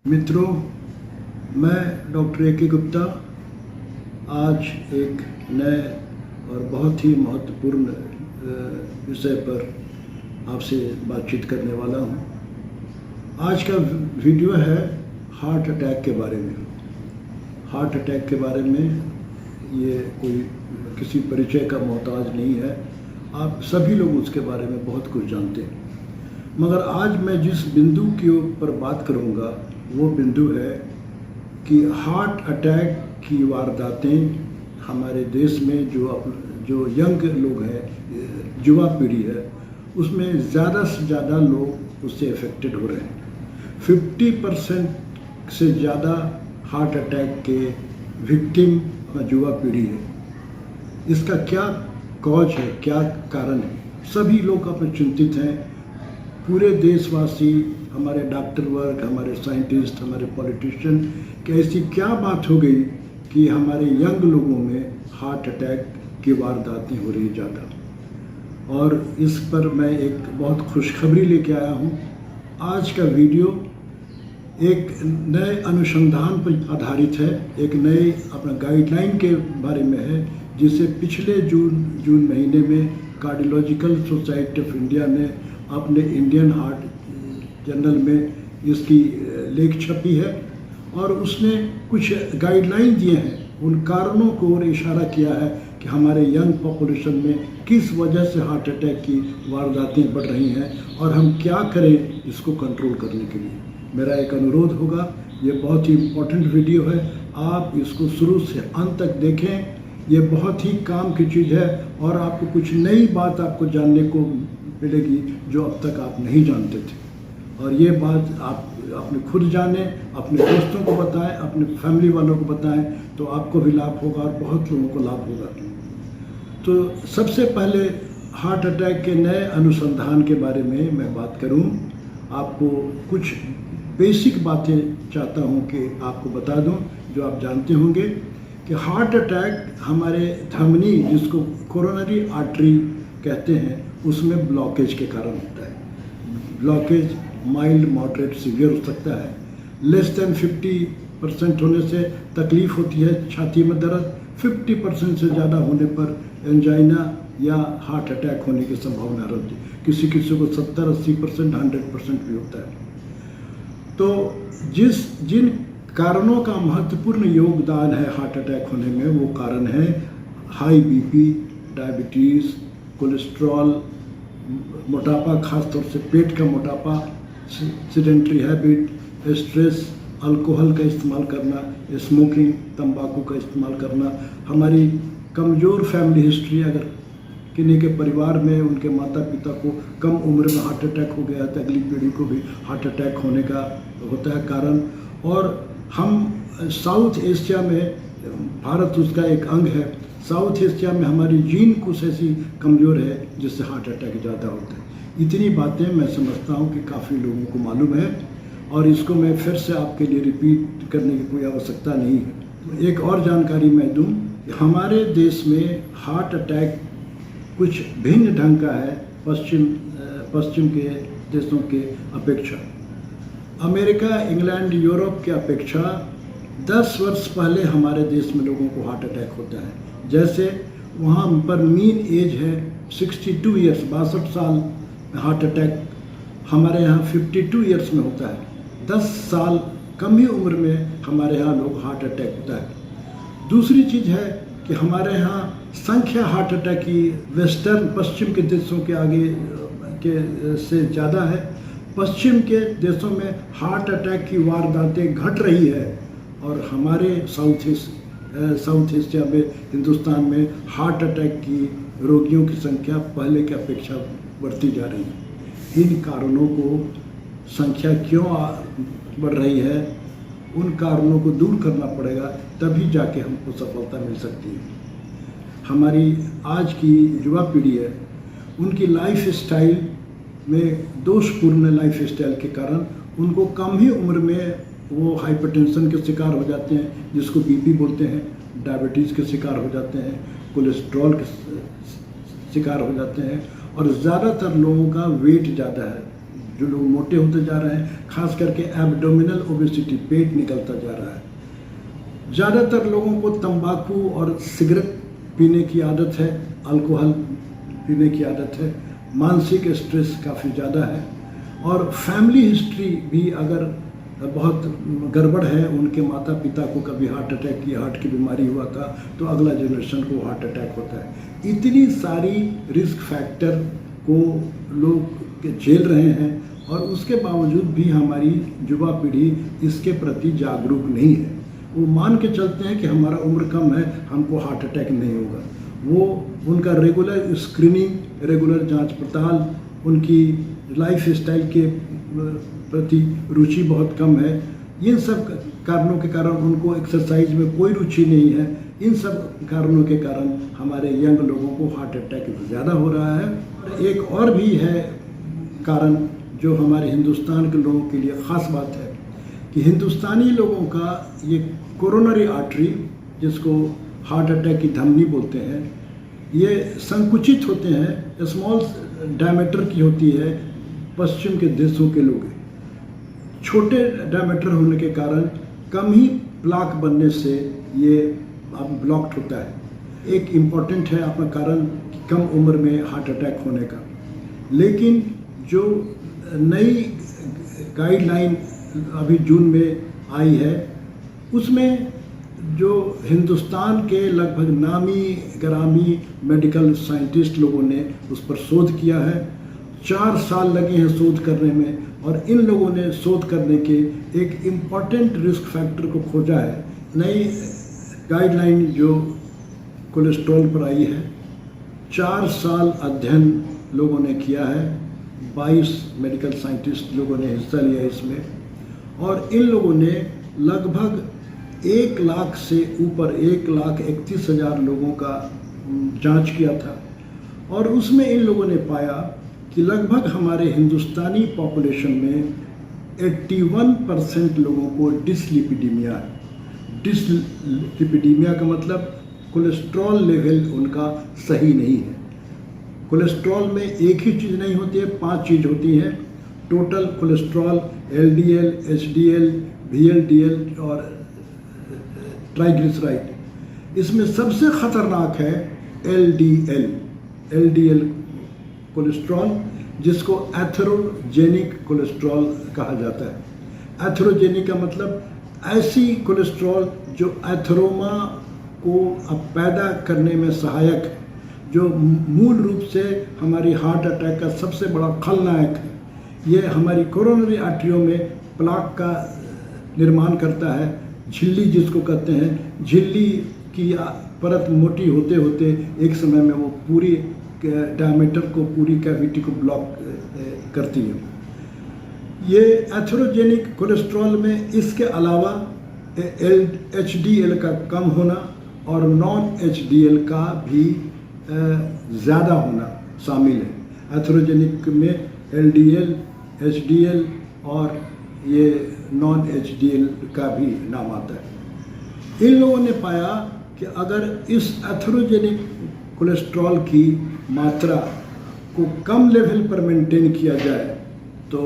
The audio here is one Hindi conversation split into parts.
मित्रों, मैं डॉक्टर ए के गुप्ता आज एक नए और बहुत ही महत्वपूर्ण विषय पर आपसे बातचीत करने वाला हूं। आज का वीडियो है हार्ट अटैक के बारे में। हार्ट अटैक के बारे में ये कोई किसी परिचय का मोहताज नहीं है, आप सभी लोग उसके बारे में बहुत कुछ जानते हैं। मगर आज मैं जिस बिंदु के ऊपर बात करूंगा वो बिंदु है कि हार्ट अटैक की वारदातें हमारे देश में जो यंग लोग हैं, युवा पीढ़ी है, उसमें ज़्यादा से ज़्यादा लोग उससे अफेक्टेड हो रहे हैं। 50% से ज़्यादा हार्ट अटैक के विक्टिम युवा पीढ़ी है। इसका क्या कॉज है, क्या कारण है? सभी लोग अब चिंतित हैं। पूरे देशवासी, हमारे डॉक्टर वर्ग, हमारे साइंटिस्ट, हमारे पॉलिटिशियन कि ऐसी क्या बात हो गई कि हमारे यंग लोगों में हार्ट अटैक की वारदातें हो रही ज़्यादा। और इस पर मैं एक बहुत खुशखबरी लेके आया हूँ। आज का वीडियो एक नए अनुसंधान पर आधारित है, एक नए अपना गाइडलाइन के बारे में है, जिसे पिछले जून महीने में कार्डियोलॉजिकल सोसाइटी ऑफ इंडिया ने अपने इंडियन हार्ट जर्नल में इसकी लेख छपी है और उसने कुछ गाइडलाइन दिए हैं। उन कारणों को और इशारा किया है कि हमारे यंग पॉपुलेशन में किस वजह से हार्ट अटैक की वारदातें बढ़ रही हैं और हम क्या करें इसको कंट्रोल करने के लिए। मेरा एक अनुरोध होगा, ये बहुत ही इम्पोर्टेंट वीडियो है, आप इसको शुरू से अंत तक देखें। ये बहुत ही काम की चीज़ है और आपको कुछ नई बात आपको जानने को मिलेगी जो अब तक आप नहीं जानते थे। और ये बात आप अपने खुद जानें, अपने दोस्तों को बताएं, अपने फैमिली वालों को बताएं, तो आपको भी लाभ होगा और बहुत लोगों को लाभ होगा। तो सबसे पहले हार्ट अटैक के नए अनुसंधान के बारे में मैं बात करूं। आपको कुछ बेसिक बातें चाहता हूं कि आपको बता दूं जो आप जानते होंगे कि हार्ट अटैक हमारे धमनी, जिसको कोरोनरी आर्टरी कहते हैं, उसमें ब्लॉकेज के कारण होता है। ब्लॉकेज माइल्ड, मॉडरेट, सीवियर हो सकता है। लेस देन 50% होने से तकलीफ होती है, छाती में दर्द। 50% से ज़्यादा होने पर एंजाइना या हार्ट अटैक होने की संभावना रहती है। किसी किसी को 70-80%, 100% भी होता है। तो जिन कारणों का महत्वपूर्ण योगदान है हार्ट अटैक होने में, वो कारण है हाई बीपी, डायबिटीज़, कोलेस्ट्रॉल, मोटापा, खासतौर से पेट का मोटापा, सेडेंटरी हैबिट, स्ट्रेस, अल्कोहल का इस्तेमाल करना, स्मोकिंग, तंबाकू का इस्तेमाल करना, हमारी कमज़ोर फैमिली हिस्ट्री, अगर किन्हीं के परिवार में उनके माता पिता को कम उम्र में हार्ट अटैक हो गया तो अगली पीढ़ी को भी हार्ट अटैक होने का होता है कारण। और हम साउथ एशिया में, भारत उसका एक अंग है, साउथ एशिया में हमारी जीन कुछ ऐसी कमज़ोर है जिससे हार्ट अटैक ज़्यादा होता है। इतनी बातें मैं समझता हूँ कि काफ़ी लोगों को मालूम है और इसको मैं फिर से आपके लिए रिपीट करने की कोई आवश्यकता नहीं है। एक और जानकारी मैं दूँ, हमारे देश में हार्ट अटैक कुछ भिन्न ढंग का है पश्चिम के देशों के अपेक्षा। अमेरिका, इंग्लैंड, यूरोप के अपेक्षा 10 वर्ष पहले हमारे देश में लोगों को हार्ट अटैक होता है। जैसे वहाँ पर मीन एज है 62 ईयर्स, 62 साल हार्ट अटैक, हमारे यहाँ 52 ईयर्स में होता है। 10 साल कम ही उम्र में हमारे यहाँ लोग हार्ट अटैक होता है। दूसरी चीज़ है कि हमारे यहाँ संख्या हार्ट अटैक की वेस्टर्न, पश्चिम के देशों के आगे के से ज़्यादा है। पश्चिम के देशों में हार्ट अटैक की वारदातें घट रही है और हमारे साउथ एशिया में, हिंदुस्तान में हार्ट अटैक की रोगियों की संख्या पहले की अपेक्षा बढ़ती जा रही है। इन कारणों को, संख्या क्यों बढ़ रही है, उन कारणों को दूर करना पड़ेगा, तभी जाके हमको सफलता मिल सकती है। हमारी आज की युवा पीढ़ी है, उनकी लाइफ स्टाइल में, दोषपूर्ण लाइफ स्टाइल के कारण उनको कम ही उम्र में वो हाइपरटेंशन के शिकार हो जाते हैं, जिसको बीपी बोलते हैं, डायबिटीज़ के शिकार हो जाते हैं, कोलेस्ट्रॉल के शिकार हो जाते हैं और ज़्यादातर लोगों का वेट ज़्यादा है, जो लोग मोटे होते जा रहे हैं, खास करके एब्डोमिनल ओबेसिटी, पेट निकलता जा रहा है। ज़्यादातर लोगों को तंबाकू और सिगरेट पीने की आदत है, अल्कोहल पीने की आदत है, मानसिक स्ट्रेस काफ़ी ज़्यादा है, और फैमिली हिस्ट्री भी अगर बहुत गड़बड़ है, उनके माता पिता को कभी हार्ट अटैक की, हार्ट की बीमारी हुआ था, तो अगला जनरेशन को हार्ट अटैक होता है। इतनी सारी रिस्क फैक्टर को लोग झेल रहे हैं, और उसके बावजूद भी हमारी युवा पीढ़ी इसके प्रति जागरूक नहीं है। वो मान के चलते हैं कि हमारा उम्र कम है, हमको हार्ट अटैक नहीं होगा। वो उनका रेगुलर स्क्रीनिंग, रेगुलर जांच पड़ताल, उनकी लाइफ स्टाइल के प्रति रुचि बहुत कम है। इन सब कारणों के कारण उनको एक्सरसाइज में कोई रुचि नहीं है। इन सब कारणों के कारण हमारे यंग लोगों को हार्ट अटैक ज़्यादा हो रहा है। एक और भी है कारण जो हमारे हिंदुस्तान के लोगों के लिए ख़ास बात है कि हिंदुस्तानी लोगों का ये कोरोनरी आर्टरी, जिसको हार्ट अटैक की धमनी बोलते हैं, ये संकुचित होते हैं, स्मॉल डायमीटर की होती है। पश्चिम के देशों के लोग छोटे डायमीटर होने के कारण कम ही प्लाक बनने से ये अब ब्लॉक्ड होता है। एक इम्पॉर्टेंट है अपना कारण कम उम्र में हार्ट अटैक होने का। लेकिन जो नई गाइडलाइन अभी जून में आई है, उसमें जो हिंदुस्तान के लगभग नामी गरामी मेडिकल साइंटिस्ट लोगों ने उस पर शोध किया है। 4 साल लगे हैं शोध करने में, और इन लोगों ने शोध करने के एक इम्पॉर्टेंट रिस्क फैक्टर को खोजा है। नई गाइडलाइन जो कोलेस्ट्रॉल पर आई है, 4 साल अध्ययन लोगों ने किया है, 22 मेडिकल साइंटिस्ट लोगों ने हिस्सा लिया इसमें, और इन लोगों ने लगभग 1 लाख से ऊपर 1,31,000 लोगों का जांच किया था, और उसमें इन लोगों ने पाया कि लगभग हमारे हिंदुस्तानी पॉपुलेशन में 81% लोगों को डिसलिपिडीमिया है। डिसलिपिडीमिया का मतलब कोलेस्ट्रॉल लेवल उनका सही नहीं है। कोलेस्ट्रॉल में एक ही चीज़ नहीं होती है, 5 चीज़ होती हैं। Total cholesterol, LDL, HDL, VLDL और ट्राइग्लिसराइड। इसमें सबसे ख़तरनाक है LDL कोलेस्ट्रॉल, जिसको एथेरोजेनिक कोलेस्ट्रॉल कहा जाता है। एथेरोजेनिक का मतलब ऐसी कोलेस्ट्रॉल जो एथेरोमा को अब पैदा करने में सहायक है, जो मूल रूप से हमारी हार्ट अटैक का सबसे बड़ा खलनायक है। ये हमारी कोरोनरी आर्टरियों में प्लाक का निर्माण करता है, झिल्ली जिसको कहते हैं। झिल्ली की परत मोटी होते होते एक समय में वो पूरी डायमीटर को, पूरी कैविटी को ब्लॉक करती है। ये एथेरोजेनिक कोलेस्ट्रॉल में इसके अलावा HDL का कम होना और नॉन HDL का भी ज़्यादा होना शामिल है। एथेरोजेनिक में LDL, HDL और ये नॉन HDL का भी नाम आता है। इन लोगों ने पाया कि अगर इस एथेरोजेनिक कोलेस्ट्रॉल की मात्रा को कम लेवल पर मेंटेन किया जाए तो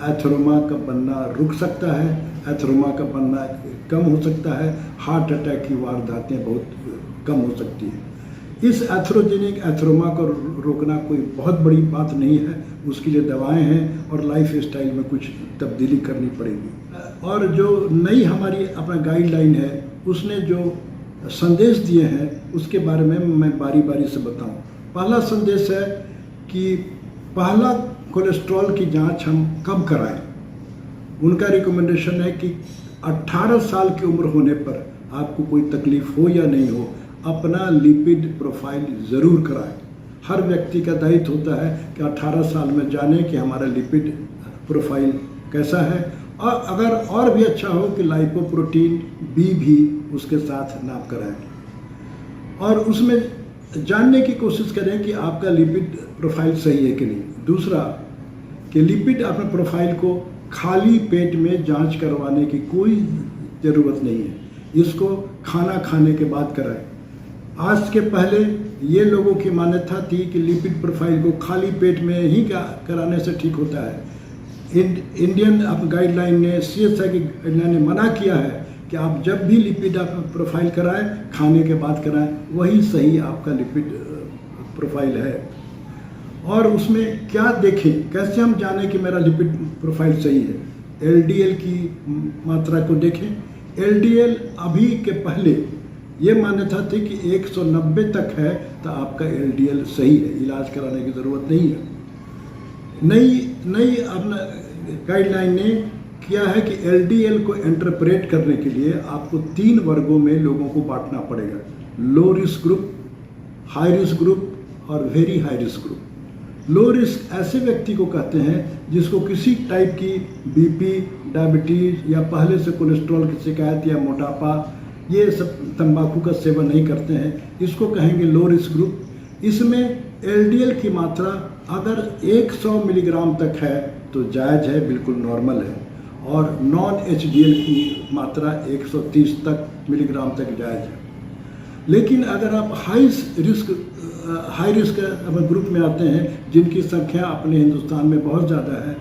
एथेरोमा का बनना रुक सकता है, एथेरोमा का बनना कम हो सकता है, हार्ट अटैक की वारदातें बहुत कम हो सकती हैं। इस एथेरोजेनिक एथेरोमा को रोकना कोई बहुत बड़ी बात नहीं है, उसके लिए दवाएं हैं और लाइफ स्टाइल में कुछ तब्दीली करनी पड़ेगी। और जो नई हमारी अपना गाइडलाइन है, उसने जो संदेश दिए हैं उसके बारे में मैं बारी बारी से बताऊं। पहला संदेश है कि पहला कोलेस्ट्रॉल की जांच हम कब कराएं। उनका रिकमेंडेशन है कि 18 साल की उम्र होने पर आपको कोई तकलीफ हो या नहीं हो, अपना लिपिड प्रोफाइल ज़रूर कराएं। हर व्यक्ति का दायित्व होता है कि 18 साल में जाने कि हमारा लिपिड प्रोफाइल कैसा है, और अगर और भी अच्छा हो कि लाइपोप्रोटीन B भी उसके साथ नाप कराएं, और उसमें जानने की कोशिश करें कि आपका लिपिड प्रोफाइल सही है कि नहीं। दूसरा कि लिपिड अपने प्रोफाइल को खाली पेट में जांच करवाने की कोई ज़रूरत नहीं है, इसको खाना खाने के बाद कराएं। आज के पहले ये लोगों की मान्यता थी कि लिपिड प्रोफाइल को खाली पेट में ही कराने से ठीक होता है। इंडियन गाइडलाइन ने, CSI की गाइडलाइन ने मना किया है कि आप जब भी लिपिड प्रोफाइल कराएं खाने के बाद कराएं, वही सही आपका लिपिड प्रोफाइल है। और उसमें क्या देखें, कैसे हम जानें कि मेरा लिपिड प्रोफाइल सही है? LDL की मात्रा को देखें। LDL अभी के पहले ये मान्यता थी कि 190 तक है तो आपका LDL सही है, इलाज कराने की ज़रूरत नहीं है। नई अपना गाइडलाइन ने किया है कि LDL को इंटरप्रेट करने के लिए आपको 3 वर्गों में लोगों को बांटना पड़ेगा: low risk group, high risk group और very high risk group. Low risk ऐसे व्यक्ति को कहते हैं जिसको किसी टाइप की BP, डायबिटीज़ या पहले से कोलेस्ट्रॉल की शिकायत या मोटापा, ये सब तंबाकू का सेवन नहीं करते हैं, इसको कहेंगे लो रिस्क ग्रुप। इसमें LDL की मात्रा अगर 100 मिलीग्राम तक है तो जायज़ है, बिल्कुल नॉर्मल है, और नॉन HDL की मात्रा 130 तक मिलीग्राम तक जायज़ है। लेकिन अगर आप हाई रिस्क ग्रुप में आते हैं, जिनकी संख्या अपने हिंदुस्तान में बहुत ज़्यादा है,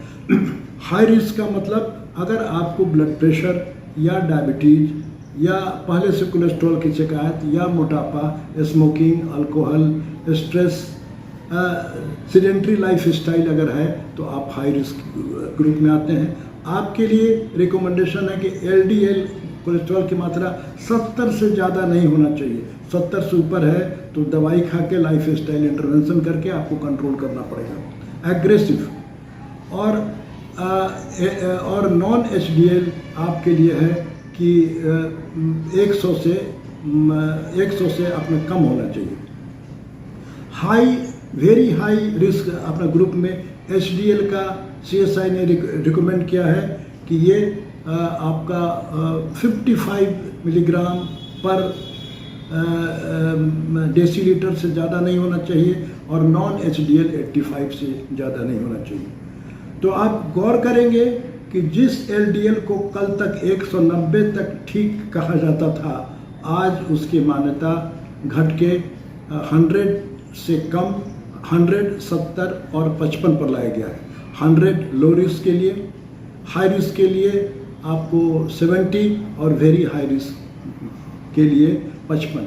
हाई रिस्क का मतलब अगर आपको ब्लड प्रेशर या डायबिटीज़ या पहले से कोलेस्ट्रॉल की शिकायत या मोटापा, smoking, alcohol, stress, sedentary life style अगर है तो आप हाई रिस्क ग्रुप में आते हैं। आपके लिए रिकमेंडेशन है कि LDL कोलेस्ट्रॉल की मात्रा 70 से ज़्यादा नहीं होना चाहिए। 70 से ऊपर है तो दवाई खा के लाइफ स्टाइल इंटरवेंशन करके आपको कंट्रोल करना पड़ेगा। एग्रेसिव और नॉन HDL आपके लिए है कि 100 से अपना कम होना चाहिए। वेरी हाई रिस्क अपना ग्रुप में HDL का CSI ने रिकमेंड किया है कि ये आपका 55 मिलीग्राम पर डेसीलीटर से ज़्यादा नहीं होना चाहिए और नॉन HDL 85 से ज़्यादा नहीं होना चाहिए। तो आप गौर करेंगे कि जिस LDL को कल तक 190 तक ठीक कहा जाता था, आज उसकी मान्यता घट के 100 से कम 100, 70 और 55 पर लाया गया है। 100 लो रिस्क के लिए, हाई रिस्क के लिए आपको 70 और वेरी हाई रिस्क के लिए 55।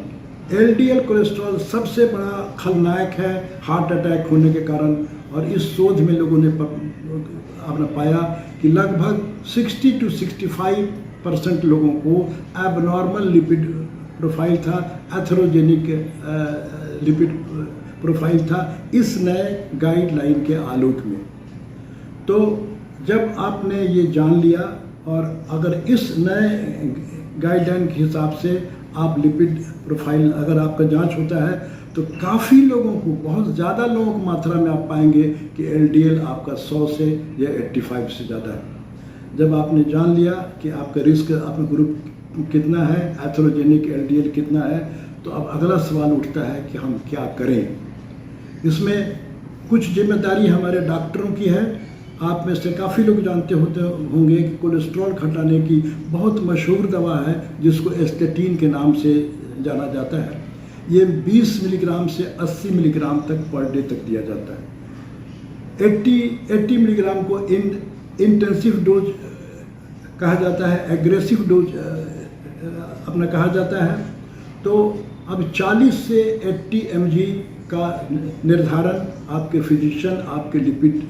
LDL कोलेस्ट्रॉल सबसे बड़ा खलनायक है हार्ट अटैक होने के कारण, और इस शोध में लोगों ने आपने पाया कि लगभग 60 to 65% लोगों को एबनॉर्मल लिपिड प्रोफाइल था, एथेरोजेनिक लिपिड प्रोफाइल था इस नए गाइडलाइन के आलोक में। तो जब आपने ये जान लिया और अगर इस नए गाइडलाइन के हिसाब से आप लिपिड प्रोफाइल अगर आपका जांच होता है तो काफ़ी लोगों को, बहुत ज़्यादा लोगों को मात्रा में आप पाएंगे कि LDL आपका 100 से या 85 से ज़्यादा है। जब आपने जान लिया कि आपका रिस्क, आपका ग्रुप कितना है, एथेरोजेनिक LDL कितना है, तो अब अगला सवाल उठता है कि हम क्या करें। इसमें कुछ जिम्मेदारी हमारे डॉक्टरों की है। आप में से काफ़ी लोग जानते होंगे कि कोलेस्ट्रॉल घटाने की बहुत मशहूर दवा है जिसको स्टेटिन के नाम से जाना जाता है। ये 20 मिलीग्राम से 80 मिलीग्राम तक पर डे तक दिया जाता है। 80 मिलीग्राम को इंटेंसिव डोज कहा जाता है, एग्रेसिव डोज अपना कहा जाता है। तो अब 40 से 80 mg का निर्धारण आपके फिजिशियन आपके लिपिड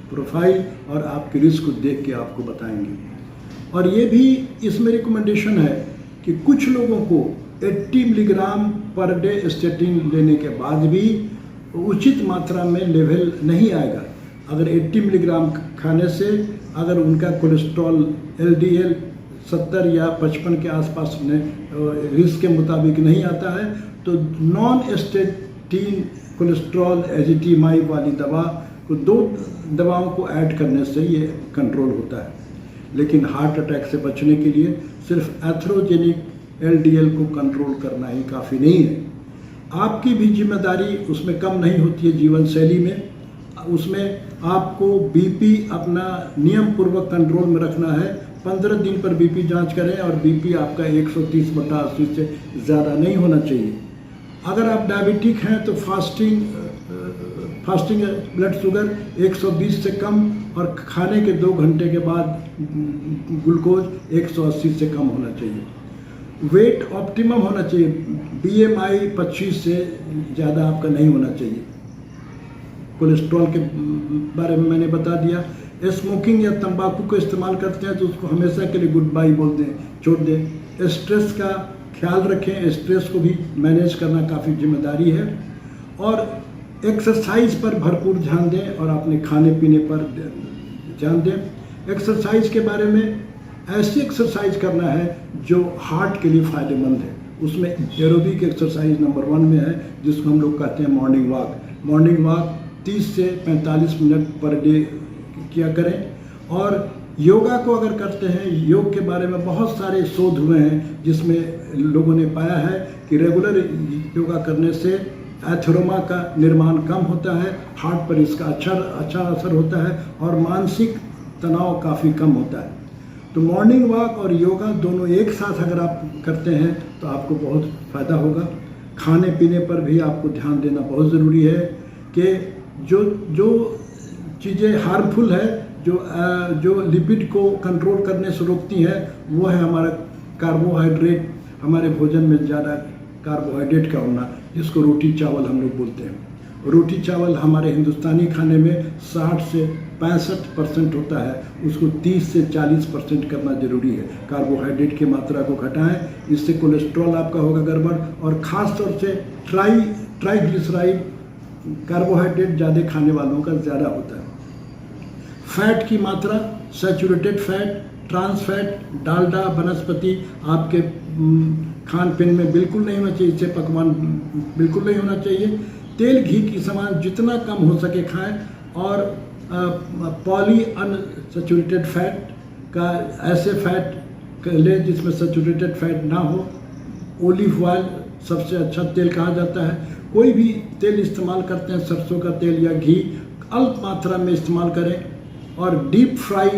प्रोफाइल और आपके रिस्क को देख के आपको बताएंगे। और ये भी इसमें रिकमेंडेशन है कि कुछ लोगों को 80 मिलीग्राम पर डे स्टेटिन लेने के बाद भी उचित मात्रा में लेवल नहीं आएगा। अगर 80 मिलीग्राम खाने से अगर उनका कोलेस्ट्रॉल LDL 70 या 55 के आसपास में रिस्क के मुताबिक नहीं आता है तो नॉन स्टेटिन कोलेस्ट्रॉल एजिटिमाइब वाली दवा को, 2 दवाओं को ऐड करने से ये कंट्रोल होता है। लेकिन हार्ट अटैक से बचने के लिए सिर्फ एथेरोजेनिक LDL को कंट्रोल करना ही काफ़ी नहीं है। आपकी भी जिम्मेदारी उसमें कम नहीं होती है जीवन शैली में। उसमें आपको BP अपना नियम पूर्वक कंट्रोल में रखना है। 15 दिन पर BP जांच करें और BP आपका 130/80 से ज़्यादा नहीं होना चाहिए। अगर आप डायबिटिक हैं तो फास्टिंग फास्टिंग ब्लड शुगर 120 से कम और खाने के 2 घंटे के बाद ग्लूकोज 180 से कम होना चाहिए। वेट ऑप्टिमम होना चाहिए, BMI 25 से ज़्यादा आपका नहीं होना चाहिए। कोलेस्ट्रॉल के बारे में मैंने बता दिया। स्मोकिंग या तंबाकू को इस्तेमाल करते हैं तो उसको हमेशा के लिए गुड बाय बोल दें, छोड़ दें। स्ट्रेस का ख्याल रखें, स्ट्रेस को भी मैनेज करना काफ़ी जिम्मेदारी है। और एक्सरसाइज पर भरपूर ध्यान दें और अपने खाने पीने पर ध्यान दें। एक्सरसाइज के बारे में ऐसी एक्सरसाइज करना है जो हार्ट के लिए फ़ायदेमंद है। उसमें एरोबिक एक्सरसाइज नंबर 1 में है, जिसको हम लोग कहते हैं मॉर्निंग वॉक। मॉर्निंग वॉक 30 से 45 मिनट पर डे किया करें। और योगा को अगर करते हैं, योग के बारे में बहुत सारे शोध हुए हैं जिसमें लोगों ने पाया है कि रेगुलर योगा करने से एथेरोमा का निर्माण कम होता है, हार्ट पर इसका अच्छा असर होता है और मानसिक तनाव काफ़ी कम होता है। तो मॉर्निंग वॉक और योगा दोनों एक साथ अगर आप करते हैं तो आपको बहुत फ़ायदा होगा। खाने पीने पर भी आपको ध्यान देना बहुत ज़रूरी है कि जो चीज़ें हार्मफुल है, जो लिपिड को कंट्रोल करने से रोकती हैं, वो है हमारा कार्बोहाइड्रेट, हमारे भोजन में ज़्यादा कार्बोहाइड्रेट का होना, जिसको रोटी चावल हम लोग बोलते हैं। रोटी चावल हमारे हिंदुस्तानी खाने में 60 से 65% होता है, उसको 30 से 40% करना जरूरी है। कार्बोहाइड्रेट की मात्रा को घटाएं, इससे कोलेस्ट्रॉल आपका होगा गड़बड़। और ख़ास तौर से ट्राइग्लिसराइड, कार्बोहाइड्रेट ज़्यादा खाने वालों का ज़्यादा होता है। फैट की मात्रा, saturated fat, trans fat, Dalda, वनस्पति आपके खान पीन में बिल्कुल नहीं होना चाहिए। इससे पकवान बिल्कुल नहीं होना चाहिए। तेल घी की सामान जितना कम हो सके खाएं। और पॉली अनसैचुरेटेड फैट का ऐसे फैट ले जिसमें सैचुरेटेड फैट ना हो। ओलिव ऑयल सबसे अच्छा तेल कहा जाता है। कोई भी तेल इस्तेमाल करते हैं, सरसों का तेल या घी, अल्प मात्रा में इस्तेमाल करें। और डीप फ्राई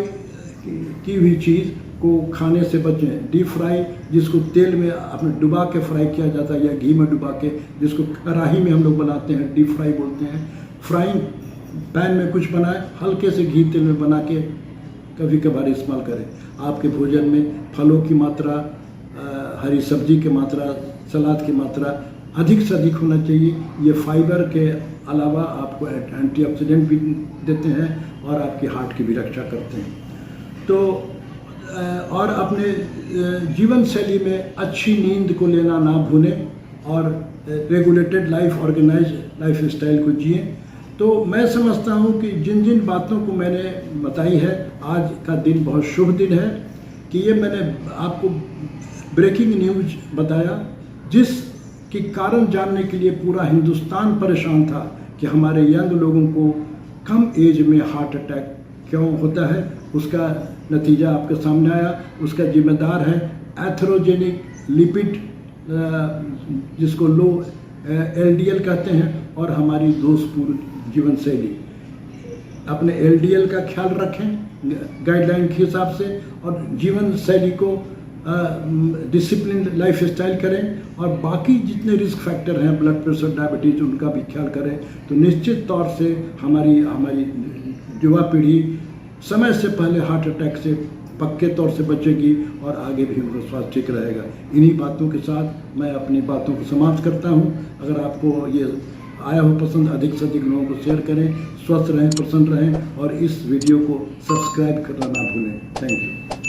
की हुई चीज़ को खाने से बचें। डीप फ्राई जिसको तेल में अपने डुबा के फ्राई किया जाता है या घी में डुबा के, जिसको कढ़ाई में हम लोग बनाते हैं, डीप फ्राई बोलते हैं। फ्राइंग पैन में कुछ बनाए, हल्के से घी तेल में बना के कभी कभार इस्तेमाल करें। आपके भोजन में फलों की मात्रा, हरी सब्जी की मात्रा, सलाद की मात्रा अधिक से अधिक होना चाहिए। ये फाइबर के अलावा आपको एंटीऑक्सीडेंट भी देते हैं और आपके हार्ट की भी रक्षा करते हैं। तो और अपने जीवन शैली में अच्छी नींद को लेना ना भूलें और regulated life, organize lifestyle को जिएं। तो मैं समझता हूँ कि जिन जिन बातों को मैंने बताई है, आज का दिन बहुत शुभ दिन है कि ये मैंने आपको ब्रेकिंग न्यूज बताया, जिसके कारण जानने के लिए पूरा हिंदुस्तान परेशान था कि हमारे यंग लोगों को कम एज में हार्ट अटैक क्यों होता है। उसका नतीजा आपके सामने आया। उसका जिम्मेदार है एथेरोजेनिक लिपिड, जिसको लो LDL कहते हैं, और हमारी दोषपूर्ण जीवन शैली। अपने LDL का ख्याल रखें गाइडलाइन के हिसाब से, और जीवन शैली को डिसिप्लिन लाइफ स्टाइल करें। और बाकी जितने रिस्क फैक्टर हैं, ब्लड प्रेशर, डायबिटीज़, उनका भी ख्याल करें। तो निश्चित तौर से हमारी युवा पीढ़ी समय से पहले हार्ट अटैक से पक्के तौर से बचेगी और आगे भी उनका स्वास्थ्य ठीक रहेगा। इन्हीं बातों के साथ मैं अपनी बातों को समाप्त करता हूँ। अगर आपको ये आया हो पसंद, अधिक से अधिक लोगों को शेयर करें। स्वस्थ रहें, प्रसन्न रहें और इस वीडियो को सब्सक्राइब करना ना भूलें। Thank you.